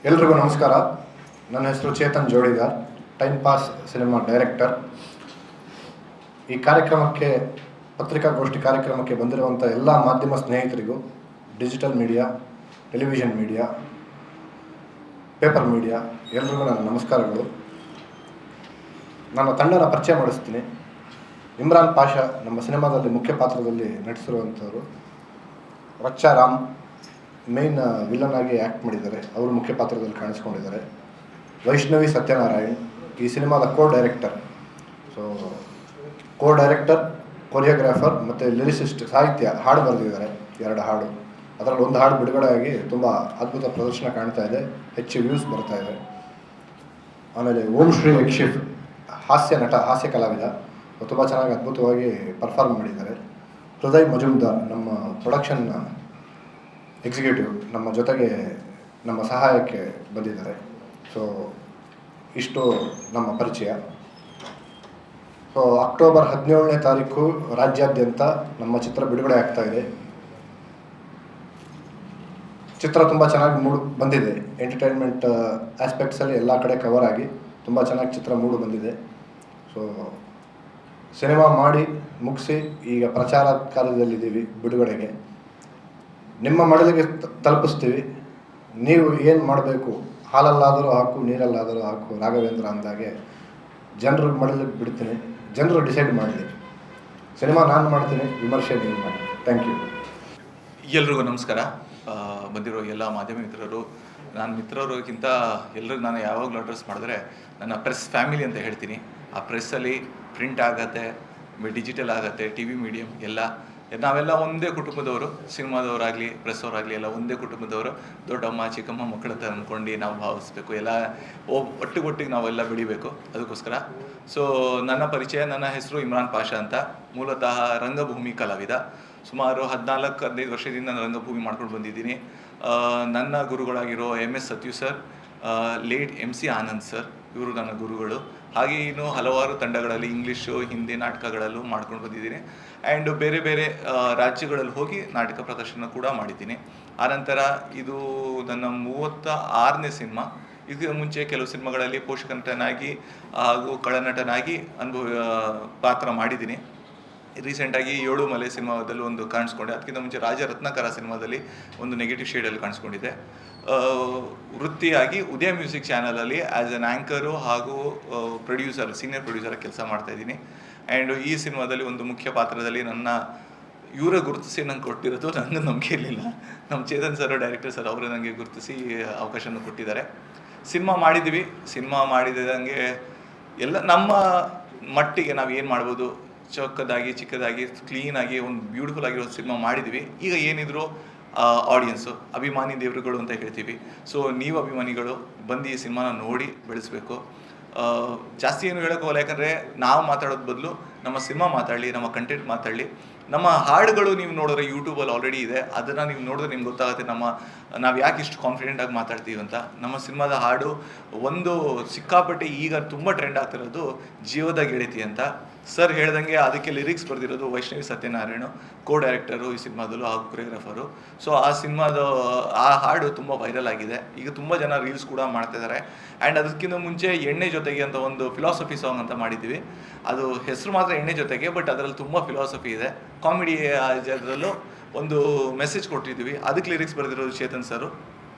ಎಲ್ರಿಗೂ ನಮಸ್ಕಾರ. ನನ್ನ ಹೆಸರು Chetan Jodigar, time pass cinema director. ಈ ಕಾರ್ಯಕ್ರಮಕ್ಕೆ, ಪತ್ರಿಕಾಗೋಷ್ಠಿ ಕಾರ್ಯಕ್ರಮಕ್ಕೆ ಬಂದಿರುವಂಥ ಎಲ್ಲ ಮಾಧ್ಯಮ ಸ್ನೇಹಿತರಿಗೂ, digital media, television media, paper media ಎಲ್ರಿಗೂ ನನ್ನ ನಮಸ್ಕಾರಗಳು. ನನ್ನ ತಂಡನ ಪರಿಚಯ ಮಾಡಿಸ್ತೀನಿ. ಇಮ್ರಾನ್ ಪಾಷಾ ನಮ್ಮ ಸಿನಿಮಾದಲ್ಲಿ ಮುಖ್ಯ ಪಾತ್ರದಲ್ಲಿ ನಟಿಸಿರುವಂಥವರು. ರಚ್ಚಾ ರಾಮ್ ಮೇನ್ ವಿಲನ್ ಆಗಿ ಆ್ಯಕ್ಟ್ ಮಾಡಿದ್ದಾರೆ, ಅವರು ಮುಖ್ಯ ಪಾತ್ರದಲ್ಲಿ ಕಾಣಿಸ್ಕೊಂಡಿದ್ದಾರೆ. ವೈಷ್ಣವಿ ಸತ್ಯನಾರಾಯಣ್ ಈ ಸಿನಿಮಾದ ಡೈರೆಕ್ಟರ್. ಡೈರೆಕ್ಟರ್, ಕೊರಿಯೋಗ್ರಾಫರ್ ಮತ್ತು ಲಿರಿಸಿಸ್ಟ್, ಸಾಹಿತ್ಯ, ಹಾಡು ಬರೆದಿದ್ದಾರೆ 2 ಹಾಡು. ಅದರಲ್ಲಿ ಒಂದು ಹಾಡು ಬಿಡುಗಡೆ ಆಗಿ ತುಂಬ ಅದ್ಭುತ ಪ್ರದರ್ಶನ ಕಾಣ್ತಾ ಇದೆ, ಹೆಚ್ಚು ವ್ಯೂಸ್ ಬರ್ತಾ ಇದೆ. ಆಮೇಲೆ ಓಂ ಶ್ರೀ ಯಕ್ಷಿಫ್ ಹಾಸ್ಯ ನಟ, ಹಾಸ್ಯ ಕಲಾವಿದ, ತುಂಬ ಚೆನ್ನಾಗಿ ಅದ್ಭುತವಾಗಿ ಪರ್ಫಾರ್ಮ್ ಮಾಡಿದ್ದಾರೆ. ಹೃದಯ್ ಮಜುಮ್ದಾರ್ ನಮ್ಮ ಪ್ರೊಡಕ್ಷನ್ ಎಕ್ಸಿಕ್ಯೂಟಿವ್ ನಮ್ಮ ಜೊತೆಗೆ ನಮ್ಮ ಸಹಾಯಕ್ಕೆ ಬಂದಿದ್ದಾರೆ. ಇಷ್ಟು ನಮ್ಮ ಪರಿಚಯ. ಅಕ್ಟೋಬರ್ 17ನೇ ತಾರೀಕು ರಾಜ್ಯಾದ್ಯಂತ ನಮ್ಮ ಚಿತ್ರ ಬಿಡುಗಡೆ ಆಗ್ತಾ ಇದೆ. ಚಿತ್ರ ತುಂಬ ಚೆನ್ನಾಗಿ ಬಂದಿದೆ. ಎಂಟರ್ಟೈನ್ಮೆಂಟ್ ಆಸ್ಪೆಕ್ಟ್ಸಲ್ಲಿ ಎಲ್ಲ ಕಡೆ ಕವರ್ ಆಗಿ ತುಂಬ ಚೆನ್ನಾಗಿ ಚಿತ್ರ ಬಂದಿದೆ. ಸಿನಿಮಾ ಮಾಡಿ ಮುಗಿಸಿ ಈಗ ಪ್ರಚಾರ ಕಾರ್ಯದಲ್ಲಿದ್ದೀವಿ. ಬಿಡುಗಡೆಗೆ ನಿಮ್ಮ ಮಡಲಿಗೆ ತಲುಪಿಸ್ತೀವಿ. ನೀವು ಏನು ಮಾಡಬೇಕು, ಹಾಲಲ್ಲಾದರೂ ಹಾಕು, ನೀರಲ್ಲಾದರೂ ಹಾಕು, ರಾಘವೇಂದ್ರ ಅಂದಾಗೆ ಜನರ ಮಡಲಿಗೆ ಬಿಡ್ತೀನಿ, ಜನರು ಡಿಸೈಡ್ ಮಾಡಲಿ. ಸಿನಿಮಾ ನಾನು ಮಾಡ್ತೀನಿ, ವಿಮರ್ಶೆ ನೀವು ಮಾಡಿ. Thank you. ಎಲ್ರಿಗೂ ನಮಸ್ಕಾರ. ಬಂದಿರೋ ಎಲ್ಲ ಮಾಧ್ಯಮ ಮಿತ್ರರು, ನಾನು ಮಿತ್ರರಿಗಿಂತ ಎಲ್ಲರಿಗೂ ನಾನು ಯಾವಾಗಲೂ ಅಡ್ರೆಸ್ ಮಾಡಿದ್ರೆ ನನ್ನ ಪ್ರೆಸ್ ಫ್ಯಾಮಿಲಿ ಅಂತ ಹೇಳ್ತೀನಿ. ಆ ಪ್ರೆಸ್ಸಲ್ಲಿ ಪ್ರಿಂಟ್ ಆಗುತ್ತೆ, ಡಿಜಿಟಲ್ ಆಗುತ್ತೆ, ಟಿ ವಿ ಮೀಡಿಯಮ್ ಎಲ್ಲ, ನಾವೆಲ್ಲ ಒಂದೇ ಕುಟುಂಬದವರು. ಸಿನಿಮಾದವರಾಗಲಿ ಪ್ರೆಸ್ ಅವರಾಗಲಿ ಎಲ್ಲ ಒಂದೇ ಕುಟುಂಬದವರು. ದೊಡ್ಡಮ್ಮ ಚಿಕ್ಕಮ್ಮ ಮಕ್ಕಳ ಥರ ಅಂದ್ಕೊಂಡು ನಾವು ಭಾವಿಸ್ಬೇಕು, ಎಲ್ಲ ಒಟ್ಟಿಗೆ ನಾವೆಲ್ಲ ಬೆಳಿಬೇಕು. ಅದಕ್ಕೋಸ್ಕರ ನನ್ನ ಪರಿಚಯ, ನನ್ನ ಹೆಸರು ಇಮ್ರಾನ್ ಪಾಷಾ ಅಂತ. ಮೂಲತಃ ರಂಗಭೂಮಿ ಕಲಾವಿದ. ಸುಮಾರು 14-15 ವರ್ಷದಿಂದ ನಾನು ರಂಗಭೂಮಿ ಮಾಡ್ಕೊಂಡು ಬಂದಿದ್ದೀನಿ. ನನ್ನ ಗುರುಗಳಾಗಿರೋ MS Sathyu sir, late MC Anand sir, ಇವರು ನನ್ನ ಗುರುಗಳು. ಹಾಗೆ ಇನ್ನು ಹಲವಾರು ತಂಡಗಳಲ್ಲಿ ಇಂಗ್ಲೀಷು, ಹಿಂದಿ ನಾಟಕಗಳಲ್ಲೂ ಮಾಡ್ಕೊಂಡು ಬಂದಿದ್ದೀನಿ. ಆ್ಯಂಡ್ ಬೇರೆ ಬೇರೆ ರಾಜ್ಯಗಳಲ್ಲಿ ಹೋಗಿ ನಾಟಕ ಪ್ರದರ್ಶನ ಕೂಡ ಮಾಡಿದ್ದೀನಿ. ಆನಂತರ ಇದು ನನ್ನ 36ನೇ ಸಿನಿಮಾ. ಇದಕ್ಕೆ ಮುಂಚೆ ಕೆಲವು ಸಿನಿಮಾಗಳಲ್ಲಿ ಪೋಷಕ ನಟನಾಗಿ ಹಾಗೂ ಕಳನಟನಾಗಿ ಪಾತ್ರ ಮಾಡಿದ್ದೀನಿ. ರೀಸೆಂಟಾಗಿ 7 ಮಲೆ ಸಿನಿಮಾದಲ್ಲಿ ಒಂದು ಕಾಣಿಸ್ಕೊಂಡೆ. ಅದಕ್ಕಿಂತ ಮುಂಚೆ ರಾಜರತ್ನಾಕರ ಸಿನಿಮಾದಲ್ಲಿ ಒಂದು ನೆಗೆಟಿವ್ ಶೇಡಲ್ಲಿ ಕಾಣಿಸ್ಕೊಂಡಿದ್ದೆ. ವೃತ್ತಿಯಾಗಿ ಉದಯ ಮ್ಯೂಸಿಕ್ ಚಾನಲಲ್ಲಿ ಆ್ಯಸ್ ಎನ್ ಆ್ಯಂಕರು ಹಾಗೂ ಪ್ರೊಡ್ಯೂಸರ್, ಸೀನಿಯರ್ ಪ್ರೊಡ್ಯೂಸರ್ ಕೆಲಸ ಮಾಡ್ತಾಯಿದ್ದೀನಿ. ಆ್ಯಂಡ್ ಈ ಸಿನಿಮಾದಲ್ಲಿ ಒಂದು ಮುಖ್ಯ ಪಾತ್ರದಲ್ಲಿ ಇವರ ಗುರುತಿಸಿ ನಂಗೆ ಕೊಟ್ಟಿರೋದು ನನಗೆ ನಂಬಿಕೆ ಇರಲಿಲ್ಲ. ನಮ್ಮ ಚೇತನ್ ಸರ್, ಡೈರೆಕ್ಟರ್ ಸರ್, ಅವರು ನನಗೆ ಗುರುತಿಸಿ ಅವಕಾಶನ ಕೊಟ್ಟಿದ್ದಾರೆ. ಸಿನಿಮಾ ಮಾಡಿದ್ದೀವಿ. ಸಿನಿಮಾ ಮಾಡಿದಂಗೆ ಎಲ್ಲ ನಮ್ಮ ಮಟ್ಟಿಗೆ ನಾವು ಏನು ಮಾಡ್ಬೋದು, ಚಿಕ್ಕದಾಗಿ ಕ್ಲೀನಾಗಿ ಒಂದು ಬ್ಯೂಟಿಫುಲ್ ಆಗಿರೋ ಸಿನಿಮಾ ಮಾಡಿದ್ವಿ. ಈಗ ಏನಿದ್ರು ಆಡಿಯನ್ಸು, ಅಭಿಮಾನಿ ದೇವರುಗಳು ಅಂತ ಹೇಳ್ತೀವಿ. ನೀವು ಅಭಿಮಾನಿಗಳು ಬಂದು ಈ ಸಿನಿಮಾನ ನೋಡಿ ಬೆಳೆಸಬೇಕು. ಜಾಸ್ತಿ ಏನು ಹೇಳೋಕ್ಕೋಗಲ್ಲ, ಯಾಕಂದರೆ ನಾವು ಮಾತಾಡೋದು ಬದಲು ನಮ್ಮ ಸಿನಿಮಾ ಮಾತಾಡಲಿ, ನಮ್ಮ ಕಂಟೆಂಟ್ ಮಾತಾಡಲಿ. ನಮ್ಮ ಹಾಡುಗಳು ನೀವು ನೋಡಿದ್ರೆ ಯೂಟ್ಯೂಬಲ್ಲಿ ಆಲ್ರೆಡಿ ಇದೆ, ಅದನ್ನು ನೀವು ನೋಡಿದ್ರೆ ನಿಮ್ಗೆ ಗೊತ್ತಾಗುತ್ತೆ ನಾವು ಯಾಕೆ ಇಷ್ಟು ಕಾನ್ಫಿಡೆಂಟಾಗಿ ಮಾತಾಡ್ತೀವಿ ಅಂತ. ನಮ್ಮ ಸಿನಿಮಾದ ಹಾಡು ಒಂದು ಸಿಕ್ಕಾಪಟ್ಟೆ ಈಗ ತುಂಬ ಟ್ರೆಂಡ್ ಆಗ್ತಿರೋದು ಜೀವದ ಗೆಳತಿ ಅಂತ. ಸರ್ ಹೇಳ್ದಂಗೆ ಅದಕ್ಕೆ ಲಿರಿಕ್ಸ್ ಬರೆದಿರೋದು ವೈಷ್ಣವಿ ಸತ್ಯನಾರಾಯಣ್, ಡೈರೆಕ್ಟರು ಈ ಸಿನಿಮಾದಲ್ಲೂ ಹಾಗೂ ಕೊರಿಯೋಗ್ರಾಫರು. ಆ ಹಾಡು ತುಂಬ ವೈರಲ್ ಆಗಿದೆ. ಈಗ ತುಂಬ ಜನ ರೀಲ್ಸ್ ಕೂಡ ಮಾಡ್ತಿದ್ದಾರೆ. ಆ್ಯಂಡ್ ಅದಕ್ಕಿಂತ ಮುಂಚೆ ಎಣ್ಣೆ ಜೊತೆಗೆ ಅಂತ ಒಂದು ಫಿಲಾಸಫಿ ಸಾಂಗ್ ಅಂತ ಮಾಡಿದ್ದೀವಿ. ಅದು ಹೆಸರು ಮಾತ್ರ ಎಣ್ಣೆ ಜೊತೆಗೆ, ಬಟ್ ಅದರಲ್ಲಿ ತುಂಬ ಫಿಲಾಸಫಿ ಇದೆ. ಕಾಮಿಡಿ ಅದರಲ್ಲೂ ಒಂದು ಮೆಸೇಜ್ ಕೊಟ್ಟಿದ್ದೀವಿ. ಅದಕ್ಕೆ ಲಿರಿಕ್ಸ್ ಬರೆದಿರೋದು ಚೇತನ್ ಸರು.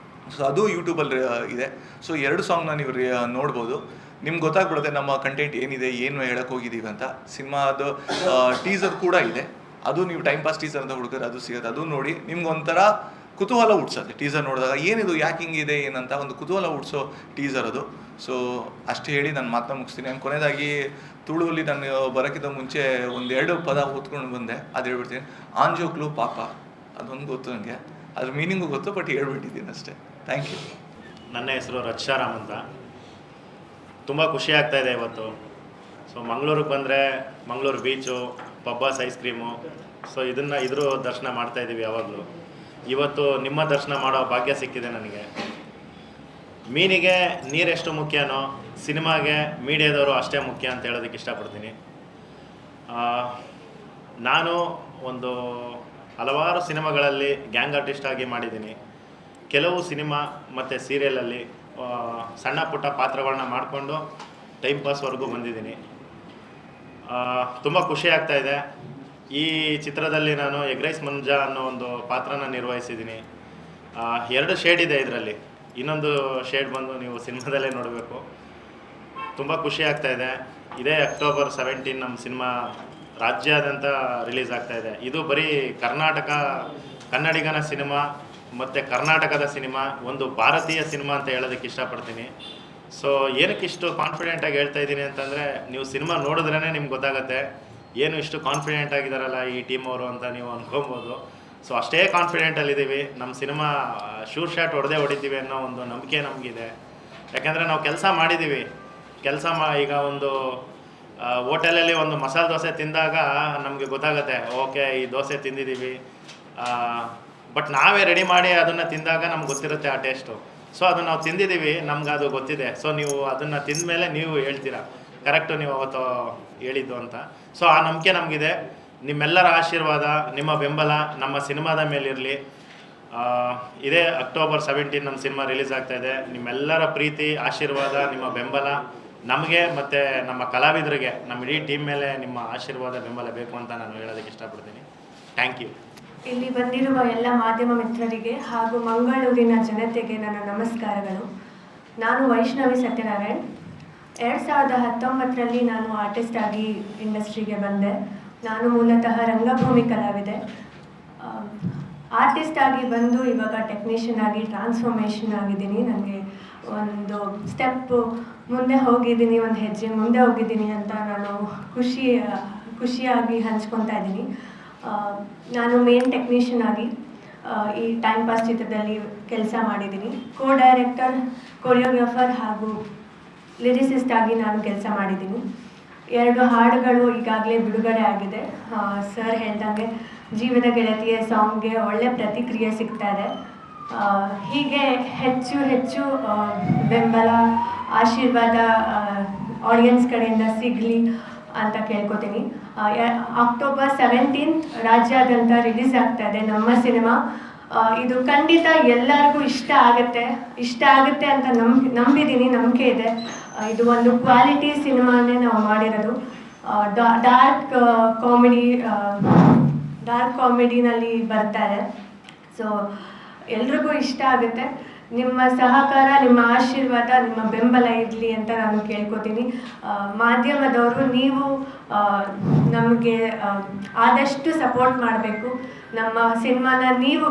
ಅದು ಯೂಟ್ಯೂಬಲ್ಲಿ ಇದೆ. 2 ಸಾಂಗ್ನ ನೀವು ನೋಡ್ಬೋದು. ನಿಮ್ಗೆ ಗೊತ್ತಾಗ್ಬಿಡುತ್ತೆ ನಮ್ಮ ಕಂಟೆಂಟ್ ಏನಿದೆ, ಏನು ಹೇಳಕ್ಕೆ ಹೋಗಿದ್ದೀವಿ ಅಂತ. ಸಿನಿಮಾದ ಟೀಸರ್ ಕೂಡ ಇದೆ, ಅದು ನೀವು ಟೈಮ್ ಪಾಸ್ ಟೀಸರ್ ಅಂತ ಹುಡುಗರು ಅದು ಸಿಗುತ್ತೆ, ಅದು ನೋಡಿ ನಿಮ್ಗೊಂಥರ ಕುತೂಹಲ ಹುಡ್ಸೋದು. ಟೀಸರ್ ನೋಡಿದಾಗ ಏನಿದು, ಯಾಕೆ ಹಿಂಗಿದೆ ಏನಂತ ಒಂದು ಕುತೂಹಲ ಹುಡ್ಸೋ ಟೀಸರ್ ಅದು. ಅಷ್ಟು ಹೇಳಿ ನಾನು ಮಾತನ್ನ ಮುಗಿಸ್ತೀನಿ. ನಾನು ಕೊನೆಯದಾಗಿ ತುಳುವಲ್ಲಿ ನಾನು ಬರೋಕ್ಕಿಂತ ಮುಂಚೆ 1-2 ಪದ ಓದ್ಕೊಂಡು ಬಂದೆ, ಅದು ಹೇಳ್ಬಿಡ್ತೀನಿ. ಆಂಜೋಕ್ಲು ಪಾಪ, ಅದೊಂದು ಗೊತ್ತು ನನಗೆ, ಅದ್ರ ಮೀನಿಂಗು ಗೊತ್ತು, ಬಟ್ ಹೇಳ್ಬಿಟ್ಟಿದ್ದೀನಿ ಅಷ್ಟೇ. Thank you. ನನ್ನ ಹೆಸರು ರಚ್ಚಾ ರಾಮ್ ಅಂತ. ತುಂಬ ಖುಷಿ ಆಗ್ತಾಯಿದೆ ಇವತ್ತು. ಮಂಗಳೂರಿಗೆ ಬಂದರೆ Mangaluru beach, Pabbas ice cream, ಇದ್ರ ದರ್ಶನ ಮಾಡ್ತಾಯಿದ್ದೀವಿ ಯಾವಾಗಲೂ. ಇವತ್ತು ನಿಮ್ಮ ದರ್ಶನ ಮಾಡೋ ಭಾಗ್ಯ ಸಿಕ್ಕಿದೆ ನನಗೆ. ಮೀನಿಗೆ ನೀರೆಷ್ಟು ಮುಖ್ಯನೋ ಸಿನಿಮಾಗೆ ಮೀಡಿಯಾದವರು ಅಷ್ಟೇ ಮುಖ್ಯ ಅಂತ ಹೇಳೋದಕ್ಕೆ ಇಷ್ಟಪಡ್ತೀನಿ. ನಾನು ಹಲವಾರು ಸಿನಿಮಾಗಳಲ್ಲಿ ಗ್ಯಾಂಗ್ ಆರ್ಟಿಸ್ಟ್ ಆಗಿ ಮಾಡಿದ್ದೀನಿ. ಕೆಲವು ಸಿನಿಮಾ ಮತ್ತು ಸೀರಿಯಲಲ್ಲಿ ಸಣ್ಣ ಪುಟ್ಟ ಪಾತ್ರಗಳನ್ನ ಮಾಡಿಕೊಂಡು ಟೈಮ್ ಪಾಸ್ವರೆಗೂ ಬಂದಿದ್ದೀನಿ. ತುಂಬ ಖುಷಿ ಆಗ್ತಾಯಿದೆ. ಈ ಚಿತ್ರದಲ್ಲಿ ನಾನು ಎಗ್ ರೈಸ್ ಮಂಜಾ ಅನ್ನೋ ಒಂದು ಪಾತ್ರನ ನಿರ್ವಹಿಸಿದ್ದೀನಿ. 2 ಶೇಡ್ ಇದೆ ಇದರಲ್ಲಿ. ಇನ್ನೊಂದು ಶೇಡ್ ಬಂದು ನೀವು ಸಿನಿಮಾದಲ್ಲೇ ನೋಡಬೇಕು. ತುಂಬ ಖುಷಿ ಆಗ್ತಾಯಿದೆ. ಇದೇ ಅಕ್ಟೋಬರ್ 17 ನಮ್ಮ ಸಿನಿಮಾ ರಾಜ್ಯಾದ್ಯಂತ ರಿಲೀಸ್ ಆಗ್ತಾಯಿದೆ. ಇದು ಬರೀ ಕನ್ನಡಿಗನ ಸಿನಿಮಾ ಮತ್ತು ಕರ್ನಾಟಕದ ಸಿನಿಮಾ, ಒಂದು ಭಾರತೀಯ ಸಿನಿಮಾ ಅಂತ ಹೇಳೋದಕ್ಕೆ ಇಷ್ಟಪಡ್ತೀನಿ. ಸೊ ಏನಕ್ಕೆ ಇಷ್ಟು ಕಾನ್ಫಿಡೆಂಟಾಗಿ ಹೇಳ್ತಾ ಇದ್ದೀನಿ ಅಂತಂದರೆ, ನೀವು ಸಿನಿಮಾ ನೋಡಿದ್ರೇ ನಿಮ್ಗೆ ಗೊತ್ತಾಗುತ್ತೆ ಏನು ಇಷ್ಟು ಕಾನ್ಫಿಡೆಂಟ್ ಆಗಿದ್ದಾರಲ್ಲ ಈ ಟೀಮ್ ಅವರು ಅಂತ ನೀವು ಅಂದ್ಕೊಬೋದು. ಸೊ ಅಷ್ಟೇ ಕಾನ್ಫಿಡೆಂಟಲ್ಲಿದ್ದೀವಿ. ನಮ್ಮ ಸಿನಿಮಾ ಶೂರ್ ಶಾಟ್ ಹೊಡಿತೀವಿ ಅನ್ನೋ ಒಂದು ನಂಬಿಕೆ ನಮಗಿದೆ. ಯಾಕೆಂದರೆ ನಾವು ಕೆಲಸ ಮಾಡಿದ್ದೀವಿ. ಈಗ ಒಂದು ಹೋಟೆಲಲ್ಲಿ ಒಂದು ಮಸಾಲೆ ದೋಸೆ ತಿಂದಾಗ ನಮಗೆ ಗೊತ್ತಾಗುತ್ತೆ, ಓಕೆ ಈ ದೋಸೆ ತಿಂದಿದ್ದೀವಿ. ಬಟ್ ನಾವೇ ರೆಡಿ ಮಾಡಿ ಅದನ್ನು ತಿಂದಾಗ ನಮ್ಗೆ ಗೊತ್ತಿರುತ್ತೆ ಆ ಟೇಸ್ಟು. ಸೊ ಅದನ್ನು ನಾವು ತಿಂದಿದ್ದೀವಿ, ನಮ್ಗೆ ಅದು ಗೊತ್ತಿದೆ. ಸೊ ನೀವು ಅದನ್ನು ತಿಂದ ಮೇಲೆ ನೀವು ಹೇಳ್ತೀರಾ ಕರೆಕ್ಟು ನೀವು ಅವತ್ತು ಹೇಳಿದ್ದು ಅಂತ. ಸೊ ಆ ನಂಬಿಕೆ ನಮಗಿದೆ. ನಿಮ್ಮೆಲ್ಲರ ಆಶೀರ್ವಾದ, ನಿಮ್ಮ ಬೆಂಬಲ ನಮ್ಮ ಸಿನಿಮಾದ ಮೇಲಿರಲಿ. ಇದೇ ಅಕ್ಟೋಬರ್ 17 ನಮ್ಮ ಸಿನಿಮಾ ರಿಲೀಸ್ ಆಗ್ತಾಯಿದೆ. ನಿಮ್ಮೆಲ್ಲರ ಪ್ರೀತಿ, ಆಶೀರ್ವಾದ, ನಿಮ್ಮ ಬೆಂಬಲ ನಮಗೆ ಮತ್ತು ನಮ್ಮ ಕಲಾವಿದರಿಗೆ, ನಮ್ಮ ಇಡೀ ಟೀಮ್ ಮೇಲೆ ನಿಮ್ಮ ಆಶೀರ್ವಾದ, ಬೆಂಬಲ ಬೇಕು ಅಂತ ನಾನು ಹೇಳೋದಕ್ಕೆ ಇಷ್ಟಪಡ್ತೀನಿ. Thank you. ಇಲ್ಲಿ ಬಂದಿರುವ ಎಲ್ಲ ಮಾಧ್ಯಮ ಮಿತ್ರರಿಗೆ ಹಾಗೂ ಮಂಗಳೂರಿನ ಜನತೆಗೆ ನನ್ನ ನಮಸ್ಕಾರಗಳು. ನಾನು ವೈಷ್ಣವಿ ಸತ್ಯನಾರಾಯಣ್. 2019ರಲ್ಲಿ ನಾನು ಆರ್ಟಿಸ್ಟ್ ಆಗಿ ಇಂಡಸ್ಟ್ರಿಗೆ ಬಂದೆ. ನಾನು ಮೂಲತಃ ರಂಗಭೂಮಿ ಕಲಾವಿದೆ. ಆರ್ಟಿಸ್ಟ್ ಆಗಿ ಬಂದು ಇವಾಗ ಟೆಕ್ನಿಷಿಯನ್ ಆಗಿ ಟ್ರಾನ್ಸ್ಫಾರ್ಮೇಷನ್ ಆಗಿದ್ದೀನಿ. ನನಗೆ ಒಂದು ಸ್ಟೆಪ್ ಮುಂದೆ ಹೋಗಿದ್ದೀನಿ, ಒಂದು ಹೆಜ್ಜೆ ಮುಂದೆ ಹೋಗಿದ್ದೀನಿ ಅಂತ ನಾನು ಖುಷಿಯಾಗಿ ಹಂಚ್ಕೊತಾ ಇದ್ದೀನಿ. ನಾನು ಮೇನ್ ಟೆಕ್ನಿಷಿಯನ್ ಆಗಿ ಈ ಟೈಮ್ ಪಾಸ್ ಚಿತ್ರದಲ್ಲಿ ಕೆಲಸ ಮಾಡಿದ್ದೀನಿ. ಡೈರೆಕ್ಟರ್, ಕೊರಿಯೋಗ್ರಾಫರ್ ಹಾಗೂ ಲಿರಿಸಿಸ್ಟ್ ಆಗಿ ನಾನು ಕೆಲಸ ಮಾಡಿದ್ದೀನಿ. 2 ಹಾಡುಗಳು ಈಗಾಗಲೇ ಬಿಡುಗಡೆ ಆಗಿದೆ. ಸರ್ ಹೇಳ್ದಂಗೆ ಜೀವದ ಗೆಳತಿಯ ಸಾಂಗ್ಗೆ ಒಳ್ಳೆ ಪ್ರತಿಕ್ರಿಯೆ ಸಿಗ್ತಾ ಇದೆ. ಹೀಗೆ ಹೆಚ್ಚು ಬೆಂಬಲ, ಆಶೀರ್ವಾದ ಆಡಿಯನ್ಸ್ ಕಡೆಯಿಂದ ಸಿಗಲಿ ಅಂತ ಕೇಳ್ಕೊತೀನಿ. ಅಕ್ಟೋಬರ್ 17 ರಾಜ್ಯಾದ್ಯಂತ ರಿಲೀಸ್ ಆಗ್ತಾ ಇದೆ ನಮ್ಮ ಸಿನಿಮಾ. ಇದು ಖಂಡಿತ ಎಲ್ಲರಿಗೂ ಇಷ್ಟ ಆಗುತ್ತೆ ಅಂತ ನಂಬಿದ್ದೀನಿ, ನಂಬಿಕೆ ಇದೆ. ಇದು ಒಂದು ಕ್ವಾಲಿಟಿ ಸಿನಿಮಾನೇ ನಾವು ಮಾಡಿರೋದು. ಡಾರ್ಕ್ ಕಾಮಿಡಿನಲ್ಲಿ ಬರ್ತಾರೆ. ಸೊ ಎಲ್ರಿಗೂ ಇಷ್ಟ ಆಗುತ್ತೆ. ನಿಮ್ಮ ಸಹಕಾರ, ನಿಮ್ಮ ಆಶೀರ್ವಾದ, ನಿಮ್ಮ ಬೆಂಬಲ ಇರಲಿ ಅಂತ ನಾನು ಕೇಳ್ಕೊತೀನಿ. ಮಾಧ್ಯಮದವರು ನೀವು ನಮಗೆ ಆದಷ್ಟು ಸಪೋರ್ಟ್ ಮಾಡಬೇಕು. ನಮ್ಮ ಸಿನಿಮಾನ ನೀವು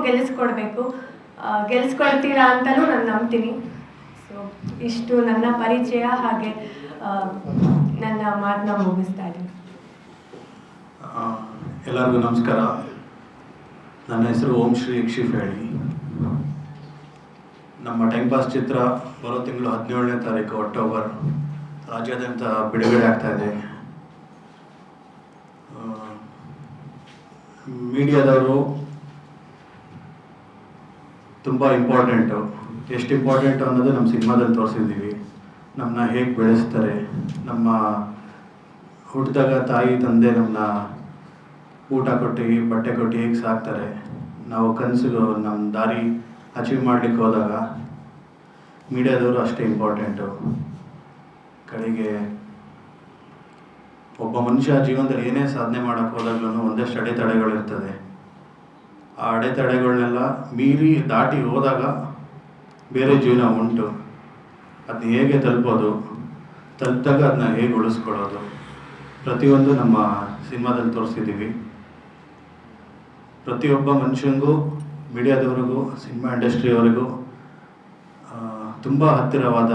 ಗೆಲ್ಲಿಸ್ಕೊಡ್ತೀರಾ ಅಂತಲೂ ನಾನು ನಂಬ್ತೀನಿ. ಸೊ ಇಷ್ಟು ನನ್ನ ಪರಿಚಯ, ಹಾಗೆ ನನ್ನ ಮಾತನ್ನ ಮುಗಿಸ್ತಾ ಇದ್ದೀನಿ. ಎಲ್ಲರಿಗೂ ನಮಸ್ಕಾರ. ನನ್ನ ಹೆಸರು ಓಂ ಶ್ರೀ ಯಕ್ಷಿಫ್ ಹೇಳಿ. ನಮ್ಮ ಟೈಮ್ ಪಾಸ್ ಚಿತ್ರ ಬರೋ ತಿಂಗಳು 17ನೇ ತಾರೀಕು ಅಕ್ಟೋಬರ್ ರಾಜ್ಯಾದ್ಯಂತ ಬಿಡುಗಡೆ ಆಗ್ತಾಯಿದೆ. ಮೀಡಿಯಾದವರು ತುಂಬ ಇಂಪಾರ್ಟೆಂಟು. ಎಷ್ಟು ಇಂಪಾರ್ಟೆಂಟು ಅನ್ನೋದು ನಮ್ಮ ಸಿನಿಮಾದಲ್ಲಿ ತೋರಿಸಿದ್ದೀವಿ. ನಮ್ಮನ್ನ ಹೇಗೆ ಬೆಳೆಸ್ತಾರೆ, ನಮ್ಮ ಹುಟ್ಟಿದಾಗ ತಾಯಿ ತಂದೆ ನಮ್ಮನ್ನ ಊಟ ಕೊಟ್ಟು ಬಟ್ಟೆ ಕೊಟ್ಟು ಹೇಗೆ ಸಾಕ್ತಾರೆ, ನಾವು ಕನಸುಗಳು ನಮ್ಮ ದಾರಿ ಅಚೀವ್ ಮಾಡಲಿಕ್ಕೆ ಹೋದಾಗ ಮೀಡಿಯಾದವರು ಅಷ್ಟೇ ಇಂಪಾರ್ಟೆಂಟು. ಕಡೆಗೆ ಒಬ್ಬ ಮನುಷ್ಯ ಜೀವನದಲ್ಲಿ ಏನೇ ಸಾಧನೆ ಮಾಡೋಕ್ಕೆ ಹೋದಾಗ್ಲೂ ಒಂದಷ್ಟು ಅಡೆತಡೆಗಳಿರ್ತದೆ. ಆ ಅಡೆತಡೆಗಳನ್ನೆಲ್ಲ ದಾಟಿ ಹೋದಾಗ ಬೇರೆ ಜೀವನ ಉಂಟು. ಅದನ್ನ ಹೇಗೆ ತಲುಪಿದಾಗ ಅದನ್ನ ಹೇಗೆ ಉಳಿಸ್ಕೊಳ್ಳೋದು, ಪ್ರತಿಯೊಂದು ನಮ್ಮ ಸಿನಿಮಾದಲ್ಲಿ ತೋರಿಸಿದ್ದೀವಿ. ಪ್ರತಿಯೊಬ್ಬ ಮನುಷ್ಯನಿಗೂ, ಮೀಡಿಯಾದವ್ರಿಗೂ, ಸಿನಿಮಾ ಇಂಡಸ್ಟ್ರಿಯವರೆಗೂ ತುಂಬ ಹತ್ತಿರವಾದ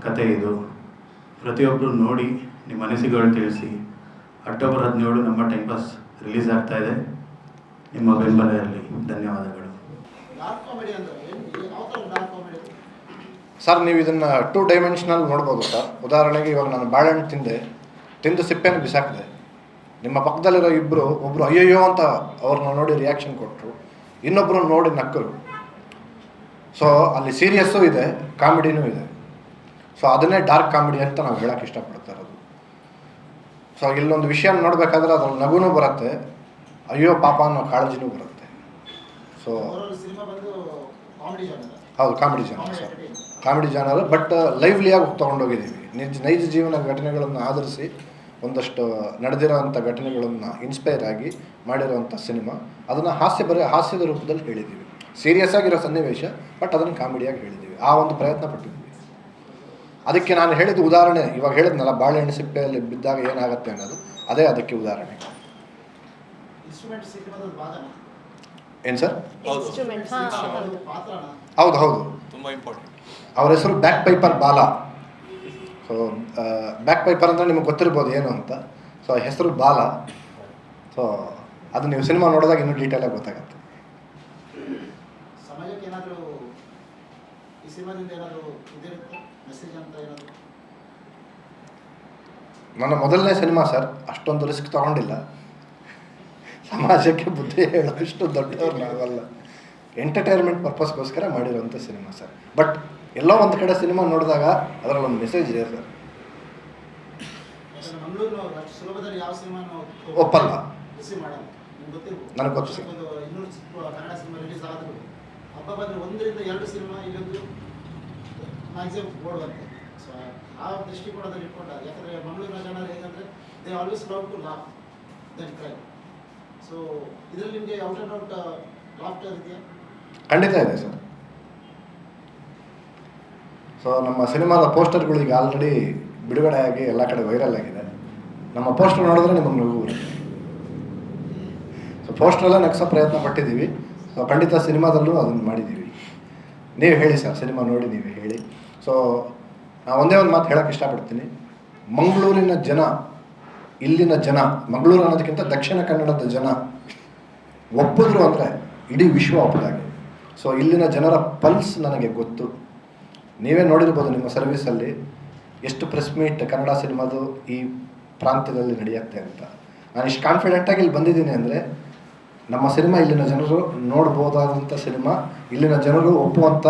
ಕತೆ ಇದು. ಪ್ರತಿಯೊಬ್ಬರು ನೋಡಿ ನಿಮ್ಮ ಅನಿಸಿಕೆಗಳು ತಿಳಿಸಿ. ಅಕ್ಟೋಬರ್ 17 ನಮ್ಮ ಟೈಮ್ ಪಾಸ್ ರಿಲೀಸ್ ಆಗ್ತಾ ಇದೆ. ನಿಮ್ಮ ಬೆಂಬಲ ಇರಲಿ. ಧನ್ಯವಾದಗಳು. ಸರ್, ನೀವು ಇದನ್ನು 2 ಡೈಮೆನ್ಷನಲ್ ನೋಡ್ಬೋದು ಸರ್. ಉದಾಹರಣೆಗೆ ಇವಾಗ ನಾನು ಬಾಳೆಹಣ್ಣು ತಿಂದು ಸಿಪ್ಪೆನ ಬಿಸಾಕಿದೆ. ನಿಮ್ಮ ಪಕ್ಕದಲ್ಲಿರೋ ಒಬ್ಬರು ಅಯ್ಯಯ್ಯೋ ಅಂತ ಅವ್ರನ್ನ ನೋಡಿ ರಿಯಾಕ್ಷನ್ ಕೊಟ್ಟರು, ಇನ್ನೊಬ್ಬರು ನೋಡಿ ನಕ್ಕರು. ಸೊ ಅಲ್ಲಿ ಸೀರಿಯಸ್ಸು ಇದೆ, ಕಾಮಿಡಿನೂ ಇದೆ. ಸೊ ಅದನ್ನೇ ಡಾರ್ಕ್ ಕಾಮಿಡಿ ಅಂತ ನಾವು ಹೇಳೋಕ್ಕೆ ಇಷ್ಟಪಡ್ತಾ ಇರೋದು. ಸೊ ಇಲ್ಲೊಂದು ವಿಷಯ ನೋಡಬೇಕಾದ್ರೆ ಅದ್ರಲ್ಲಿ ನಗುನೂ ಬರುತ್ತೆ, ಅಯ್ಯೋ ಪಾಪ ಅನ್ನೋ ಕಾಳಜಿನೂ ಬರುತ್ತೆ. ಸೊ ಹೌದು, comedy genre sir, comedy genre. But ಲೈವ್ಲಿಯಾಗಿ ತೊಗೊಂಡೋಗಿದ್ದೀವಿ. ನೈಜ ಜೀವನ ಘಟನೆಗಳನ್ನು ಆಧರಿಸಿ ಒಂದಷ್ಟು ನಡೆದಿರೋವಂಥ ಘಟನೆಗಳನ್ನು ಇನ್ಸ್ಪೈರ್ ಆಗಿ ಮಾಡಿರೋವಂಥ ಸಿನಿಮಾ. ಅದನ್ನು ಹಾಸ್ಯದ ರೂಪದಲ್ಲಿ ಹೇಳಿದ್ದೀವಿ. ಸೀರಿಯಸ್ ಆಗಿರೋ ಸನ್ನಿವೇಶ, ಬಟ್ ಅದನ್ನು ಕಾಮಿಡಿಯಾಗಿ ಹೇಳಿದ್ದೀವಿ. ಆ ಒಂದು ಪ್ರಯತ್ನ ಪಟ್ಟಿದ್ದೀವಿ. ಅದಕ್ಕೆ ನಾನು ಹೇಳಿದ ಉದಾಹರಣೆ ಇವಾಗ ಹೇಳಿದ್ನಲ್ಲ, ಬಾಳೆಹಣ್ಣು ಸಿಪ್ಪೆಯಲ್ಲಿ ಬಿದ್ದಾಗ ಏನಾಗುತ್ತೆ ಅನ್ನೋದು, ಅದೇ ಅದಕ್ಕೆ ಉದಾಹರಣೆ. ಏನು ಸರ್? ಹೌದು ಹೌದು, ತುಂಬ ಇಂಪಾರ್ಟೆಂಟ್. ಅವ್ರ ಹೆಸರು ಬ್ಯಾಕ್ ಪೈಪರ್ ಬಾಲ. ಸೊ ಬ್ಯಾಕ್ ಪೈಪರ್ ಅಂದರೆ ನಿಮಗೆ ಗೊತ್ತಿರ್ಬೋದು ಏನು ಅಂತ. ಸೊ ಹೆಸರು ಬಾಲ. ಸೊ ಅದು ನೀವು ಸಿನಿಮಾ ನೋಡಿದಾಗ ಇನ್ನೂ ಡೀಟೇಲಾಗಿ ಗೊತ್ತಾಗುತ್ತೆ. ಸಮಾಜಕ್ಕೆ ಏನಾದರೂ ಈ ಸಿನಿಮಾದಿಂದ ಏನಾದರೂ ಇದಿರುತ್ತೆ ಮೆಸೇಜ್ ಅಂತ ಏನಾದರೂ? ನನ್ನ ಮೊದಲನೇ ಸಿನಿಮಾ ಸರ್, ಅಷ್ಟೊಂದು ರಿಸ್ಕ್ ತೊಗೊಂಡಿಲ್ಲ. ಸಮಾಜಕ್ಕೆ ಬುದ್ಧಿ ಹೇಳೋಷ್ಟು ದೊಡ್ಡವ್ರು ನಾವಲ್ಲ. ಎಂಟರ್ಟೈನ್ಮೆಂಟ್ ಪರ್ಪಸ್ಗೋಸ್ಕರ ಮಾಡಿರೋಂಥ ಸಿನಿಮಾ ಸರ್. ಬಟ್ ಎಲ್ಲೋ ಒಂದು ಕಡೆ ಸಿನಿಮಾ ನೋಡಿದಾಗ ಅದರಲ್ಲಿ ಒಂದು ಮೆಸೇಜ್ ಇದೆ ಸರ್. ಮಂಗಳೂರು ಸುಲಭದಲ್ಲಿ ಯಾವ ಸಿನಿಮಾನು ಒಪ್ಪಲ್ಲ, ರಿಸೀವ್ ಮಾಡಲ್ಲ. ನಿಮ್ಗೆ ಗೊತ್ತಿರ್ಬೋದು, ನನಗೆ ಗೊತ್ತು ಸರ್. ಒಂದು 200 ಕನ್ನಡ ಸಿನಿಮಾ ರಿಲೀಸ್ ಆದರೂ ಹಬ್ಬ ಬಂದರೆ 1ರಿಂದ 2 ಸಿನಿಮಾ ಇಲ್ಲೊಂದು ಮ್ಯಾಕ್ಸಿಮಮ್ ಓಡುವಂತೆ. ಸೊ ಆ ದೃಷ್ಟಿಕೋನದಲ್ಲಿ ಇಟ್ಕೊಂಡಾಗ, ಯಾಕಂದರೆ ಮಂಗಳೂರಿನ ಜನರು ಹೇಗಂದರೆ they always love to laugh then cry. So ಇದರಲ್ಲಿ ನಿಮಗೆ ಔಟ್ ಆ್ಯಂಡ್ ಔಟ್ ಲಾಫ್ಟರ್ ಇದೆಯಾ? ಖಂಡಿತ ಇದೆ ಸರ್. ಸೊ ನಮ್ಮ ಸಿನಿಮಾದ ಪೋಸ್ಟರ್ಗಳು ಈಗ ಆಲ್ರೆಡಿ ಬಿಡುಗಡೆ ಆಗಿ ಎಲ್ಲ ಕಡೆ ವೈರಲ್ ಆಗಿದೆ. ನಮ್ಮ ಪೋಸ್ಟರ್ ನೋಡಿದ್ರೆ ನಿಮಗೆ ನಗು ಬರುತ್ತೆ. ಸೊ ಪೋಸ್ಟರೆಲ್ಲ ನಗ್ಸೋ ಪ್ರಯತ್ನ ಪಟ್ಟಿದ್ದೀವಿ. ಸೊ ಖಂಡಿತ ಸಿನಿಮಾದಲ್ಲೂ ಅದನ್ನು ಮಾಡಿದ್ದೀವಿ. ನೀವು ಹೇಳಿ ಸರ್, ಸಿನಿಮಾ ನೋಡಿ ನೀವು ಹೇಳಿ. ಸೊ ನಾನು ಒಂದೇ ಒಂದು ಮಾತು ಹೇಳೋಕ್ಕೆ ಇಷ್ಟಪಡ್ತೀನಿ. ಮಂಗಳೂರಿನ ಜನ, ಇಲ್ಲಿನ ಜನ, ಮಂಗಳೂರು ಅನ್ನೋದಕ್ಕಿಂತ ದಕ್ಷಿಣ ಕನ್ನಡದ ಜನ ಒಪ್ಪಿದ್ರು ಅಂದರೆ ಇಡೀ ವಿಶ್ವ ಒಪ್ಪದಾಗೆ. ಸೊ ಇಲ್ಲಿನ ಜನರ ಪಲ್ಸ್ ನನಗೆ ಗೊತ್ತು. ನೀವೇ ನೋಡಿರ್ಬೋದು ನಿಮ್ಮ ಸರ್ವಿಸಲ್ಲಿ ಎಷ್ಟು ಪ್ರೆಸ್ ಮೀಟ್ ಕನ್ನಡ ಸಿನಿಮಾದು ಈ ಪ್ರಾಂತ್ಯದಲ್ಲಿ ನಡೆಯುತ್ತೆ ಅಂತ. ನಾನು ಇಷ್ಟು ಕಾನ್ಫಿಡೆಂಟಾಗಿ ಇಲ್ಲಿ ಬಂದಿದ್ದೀನಿ ಅಂದರೆ ನಮ್ಮ ಸಿನಿಮಾ ಇಲ್ಲಿನ ಜನರು ನೋಡ್ಬೋದಾದಂಥ ಸಿನಿಮಾ, ಇಲ್ಲಿನ ಜನರು ಒಪ್ಪುವಂಥ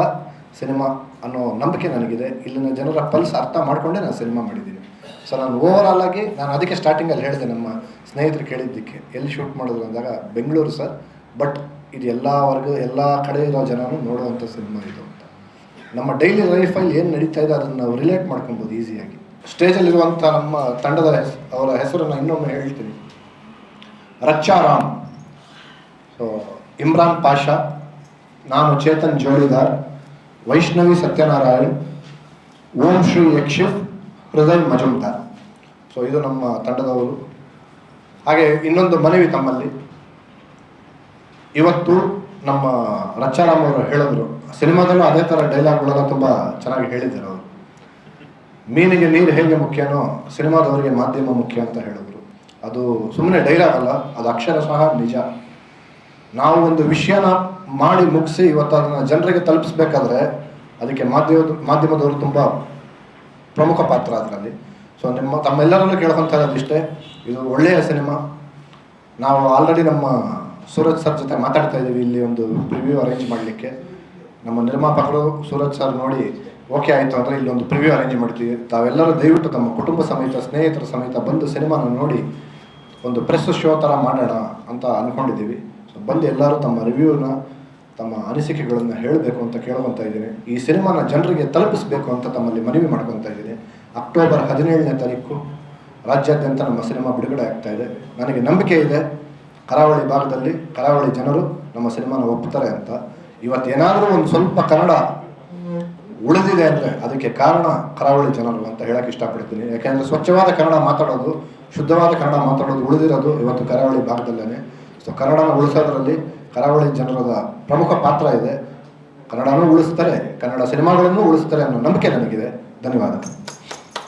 ಸಿನಿಮಾ ಅನ್ನೋ ನಂಬಿಕೆ ನನಗಿದೆ. ಇಲ್ಲಿನ ಜನರ ಪಲ್ಸ್ ಅರ್ಥ ಮಾಡಿಕೊಂಡೇ ನಾನು ಸಿನಿಮಾ ಮಾಡಿದ್ದೀನಿ. ಸೊ ನಾನು ಓವರಾಲ್ ಆಗಿ, ನಾನು ಅದಕ್ಕೆ ಸ್ಟಾರ್ಟಿಂಗಲ್ಲಿ ಹೇಳಿದೆ ನಮ್ಮ ಸ್ನೇಹಿತರು ಕೇಳಿದ್ದಕ್ಕೆ, ಎಲ್ಲಿ ಶೂಟ್ ಮಾಡೋದು ಅಂದಾಗ ಬೆಂಗಳೂರು ಸರ್, ಬಟ್ ಇದು ಎಲ್ಲ ವರ್ಗ ಎಲ್ಲ ಕಡೆ ಇರೋ ಜನರು ನೋಡುವಂಥ ಸಿನಿಮಾ ಇದು ಅಂತ. ನಮ್ಮ ಡೈಲಿ ಲೈಫಲ್ಲಿ ಏನು ನಡೀತಾ ಇದೆ ಅದನ್ನು ನಾವು ರಿಲೇಟ್ ಮಾಡ್ಕೊಬೋದು ಈಸಿಯಾಗಿ. ಸ್ಟೇಜಲ್ಲಿರುವಂಥ ನಮ್ಮ ತಂಡದ ಅವರ ಹೆಸರನ್ನು ಇನ್ನೊಮ್ಮೆ ಹೇಳ್ತೀನಿ. ರಚ್ಚಾರಾಮ್, ಸೊ ಇಮ್ರಾನ್ ಪಾಷಾ, ನಾನು ಚೇತನ್ ಜೋಳಿದಾರ್, ವೈಷ್ಣವಿ ಸತ್ಯನಾರಾಯಣ್, ಓಂ ಶ್ರೀ ಯಕ್ಷಿಫ್, ಹೃದಯ್ ಮಜುಮ್ದಾರ್. ಸೊ ಇದು ನಮ್ಮ ತಂಡದವರು. ಹಾಗೆ ಇನ್ನೊಂದು ಮನವಿ ತಮ್ಮಲ್ಲಿ, ಇವತ್ತು ನಮ್ಮ ರಚ್ಚಾರಾಮ್ ಅವರು ಹೇಳಿದ್ರು, ಸಿನಿಮಾದಲ್ಲೂ ಅದೇ ಥರ ಡೈಲಾಗ್ಗಳೆಲ್ಲ ತುಂಬ ಚೆನ್ನಾಗಿ ಹೇಳಿದ್ದಾರೆ ಅವರು. ಮೀನಿಗೆ ನೀರು ಹೇಗೆ ಮುಖ್ಯನೋ ಸಿನಿಮಾದವರಿಗೆ ಮಾಧ್ಯಮ ಮುಖ್ಯ ಅಂತ ಹೇಳಿದ್ರು. ಅದು ಸುಮ್ಮನೆ ಡೈಲಾಗ್ ಅಲ್ಲ, ಅದು ಅಕ್ಷರ ಸಹ ನಿಜ. ನಾವು ಒಂದು ವಿಷಯನ ಮಾಡಿ ಮುಗಿಸಿ ಇವತ್ತು ಅದನ್ನು ಜನರಿಗೆ ತಲುಪಿಸ್ಬೇಕಾದ್ರೆ ಅದಕ್ಕೆ ಮಾಧ್ಯಮದವರು ತುಂಬ ಪ್ರಮುಖ ಪಾತ್ರ ಅದರಲ್ಲಿ. ಸೊ ತಮ್ಮೆಲ್ಲರಲ್ಲೂ ಕೇಳ್ಕೊತಾ ಇರೋದಿಷ್ಟೇ, ಇದು ಒಳ್ಳೆಯ ಸಿನಿಮಾ. ನಾವು ಆಲ್ರೆಡಿ ನಮ್ಮ ಸೂರಜ್ ಸರ್ ಜೊತೆ ಮಾತಾಡ್ತಾ ಇದ್ದೀವಿ ಇಲ್ಲಿ ಒಂದು ಪ್ರಿವ್ಯೂ ಅರೇಂಜ್ ಮಾಡಲಿಕ್ಕೆ. ನಮ್ಮ ನಿರ್ಮಾಪಕರು ಸೂರಜ್ ಸರ್ ನೋಡಿ ಓಕೆ ಆಯಿತು ಅಂದರೆ ಇಲ್ಲೊಂದು ಪ್ರಿವ್ಯೂ ಅರೇಂಜ್ ಮಾಡ್ತೀವಿ. ತಾವೆಲ್ಲರೂ ದಯವಿಟ್ಟು ತಮ್ಮ ಕುಟುಂಬ ಸಮೇತ, ಸ್ನೇಹಿತರ ಸಮೇತ ಬಂದು ಸಿನಿಮಾನ ನೋಡಿ ಒಂದು ಪ್ರೆಸ್ ಶೋ ಥರ ಮಾಡೋಣ ಅಂತ ಅಂದ್ಕೊಂಡಿದ್ದೀವಿ. ಸೊ ಬಂದು ಎಲ್ಲರೂ ತಮ್ಮ ರಿವ್ಯೂನ, ತಮ್ಮ ಅನಿಸಿಕೆಗಳನ್ನು ಹೇಳಬೇಕು ಅಂತ ಕೇಳ್ಕೊತಾ ಇದ್ದೀನಿ. ಈ ಸಿನಿಮಾನ ಜನರಿಗೆ ತಲುಪಿಸಬೇಕು ಅಂತ ತಮ್ಮಲ್ಲಿ ಮನವಿ ಮಾಡ್ಕೊತಾ ಇದ್ದೀನಿ. ಅಕ್ಟೋಬರ್ 17ನೇ ತಾರೀಕು ರಾಜ್ಯಾದ್ಯಂತ ನಮ್ಮ ಸಿನಿಮಾ ಬಿಡುಗಡೆ ಆಗ್ತಾ ಇದೆ. ನನಗೆ ನಂಬಿಕೆ ಇದೆ ಕರಾವಳಿ ಭಾಗದಲ್ಲಿ ಕರಾವಳಿ ಜನರು ನಮ್ಮ ಸಿನಿಮಾನ ಒಪ್ಪುತ್ತಾರೆ ಅಂತ. ಇವತ್ತು ಏನಾದರೂ ಒಂದು ಸ್ವಲ್ಪ ಕನ್ನಡ ಉಳಿದಿದೆ ಅಂದರೆ ಅದಕ್ಕೆ ಕಾರಣ ಕರಾವಳಿ ಜನರು ಅಂತ ಹೇಳಕ್ಕೆ ಇಷ್ಟಪಡ್ತೀನಿ. ಯಾಕೆಂದರೆ ಸ್ವಚ್ಛವಾದ ಕನ್ನಡ ಮಾತಾಡೋದು, ಶುದ್ಧವಾದ ಕನ್ನಡ ಮಾತಾಡೋದು ಉಳಿದಿರೋದು ಇವತ್ತು ಕರಾವಳಿ ಭಾಗದಲ್ಲೇ. ಸೊ ಕನ್ನಡನ ಉಳಿಸೋದ್ರಲ್ಲಿ ಕರಾವಳಿ ಜನರದ ಪ್ರಮುಖ ಪಾತ್ರ ಇದೆ. ಕನ್ನಡನೂ ಉಳಿಸ್ತಾರೆ, ಕನ್ನಡ ಸಿನಿಮಾಗಳನ್ನು ಉಳಿಸ್ತಾರೆ ಅನ್ನೋ ನಂಬಿಕೆ ನನಗಿದೆ. ಧನ್ಯವಾದ.